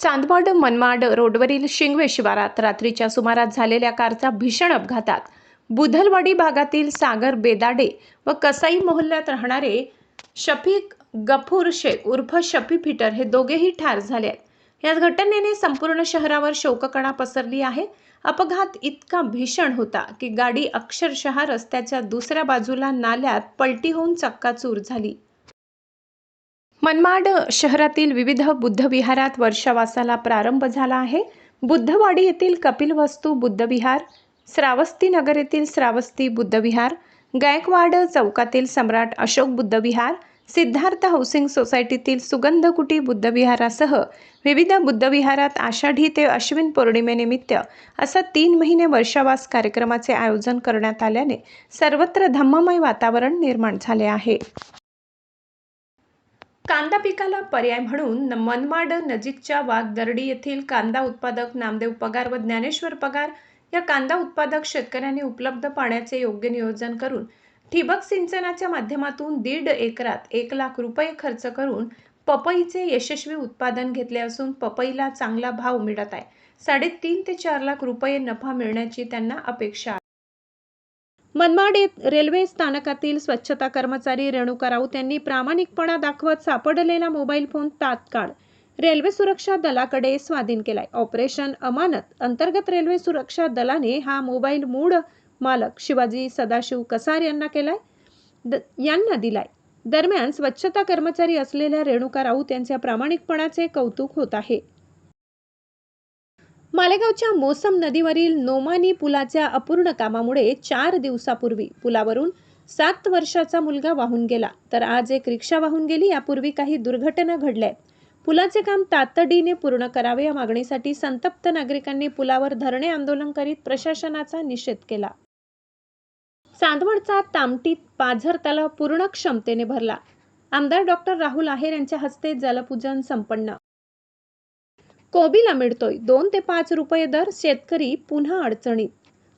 चांदवड मनमाड रोडवरील शिंगवे शिवारात रात्रीच्या सुमारास झालेल्या कारचा भीषण अपघातात बुधलवाडी भागातील सागर बेदाडे व कसाई मोहल्ल्यात राहणारे शफीक गफूर शेख उर्फ शफी फिटर हे दोघेही ठार झाले आहेत. या घटनेने संपूर्ण शहरावर शोककळा पसरली आहे. अपघात इतका भीषण होता की गाडी अक्षरशः रस्त्याच्या दुसऱ्या बाजूला नाल्यात पलटी होऊन चक्काचूर झाली. मनमाड शहरातील विविध बुद्धविहारात वर्षावासाला प्रारंभ झाला आहे. बुद्धवाडी येथील कपिलवस्तू बुद्धविहार, श्रावस्ती नगर येथील श्रावस्ती बुद्धविहार, गायकवाड चौकातील सम्राट अशोक बुद्धविहार, सिद्धार्थ हाऊसिंग सोसायटीतील सुगंधकुटी बुद्धविहारासह विविध बुद्धविहारात आषाढी ते अश्विन पौर्णिमेनिमित्त असा 3 महिने वर्षावास कार्यक्रमाचे आयोजन करण्यात आल्याने सर्वत्र धम्ममय वातावरण निर्माण झाले आहे. कांदा पिकाला पर्याय म्हणून मनमाड नजीकच्या वाघदर्डी येथील कांदा उत्पादक नामदेव पगार व ज्ञानेश्वर पगार या कांदा उत्पादक शेतकऱ्यांनी उपलब्ध पाण्याचे योग्य नियोजन करून ठिबक सिंचनाच्या माध्यमातून 1.5 एकरात 1 लाख रुपये खर्च करून पपईचे यशस्वी उत्पादन घेतले असून पपईला चांगला भाव मिळत आहे. 3.5 ते 4 लाख रुपये नफा मिळण्याची त्यांना अपेक्षा आहे. मनमाड रेल्वे स्थानकातील स्वच्छता कर्मचारी रेणुका राऊत यांनी प्रामाणिकपणा दाखवत सापडलेला मोबाईल फोन तात्काळ रेल्वे सुरक्षा दलाकडे स्वाधीन केलाय. ऑपरेशन अमानत अंतर्गत रेल्वे सुरक्षा दलाने हा मोबाईल मूळ मालक शिवाजी सदाशिव कसार यांना दिलाय. दरम्यान स्वच्छता कर्मचारी असलेल्या रेणुका राऊत यांच्या प्रामाणिकपणाचे कौतुक होत आहे. मालेगावच्या मोसम नदीवरील नोमानी पुलाच्या अपूर्ण कामामुळे 4 दिवसापूर्वी पुलावरून 7 वर्षाचा मुलगा वाहून गेला, तर आज एक रिक्षा वाहून गेली. यापूर्वी काही दुर्घटना घडल्या. पुलाचे काम तातडीने पूर्ण करावे या मागणीसाठी संतप्त नागरिकांनी पुलावर धरणे आंदोलन करीत प्रशासनाचा निषेध केला. चांदवडचा तामटीत पाझर तलाव पूर्ण क्षमतेने भरला. आमदार डॉक्टर राहुल आहेर यांच्या हस्ते जलपूजन संपन्न. कोबीला मिळतोय 2 ते 5 रुपये दर, शेतकरी पुन्हा अडचणीत.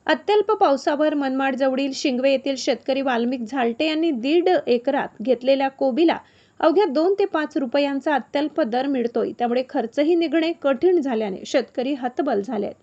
अत्यल्प पावसावर मनमाड जवळील शिंगवे येथील शेतकरी वाल्मिक झालटे यांनी 1.5 एकरात घेतलेल्या कोबीला अवघ्या 2 ते 5 रुपयांचा अत्यल्प दर मिळतोय. त्यामुळे खर्चही निघणे कठीण झाल्याने शेतकरी हतबल झाले आहेत.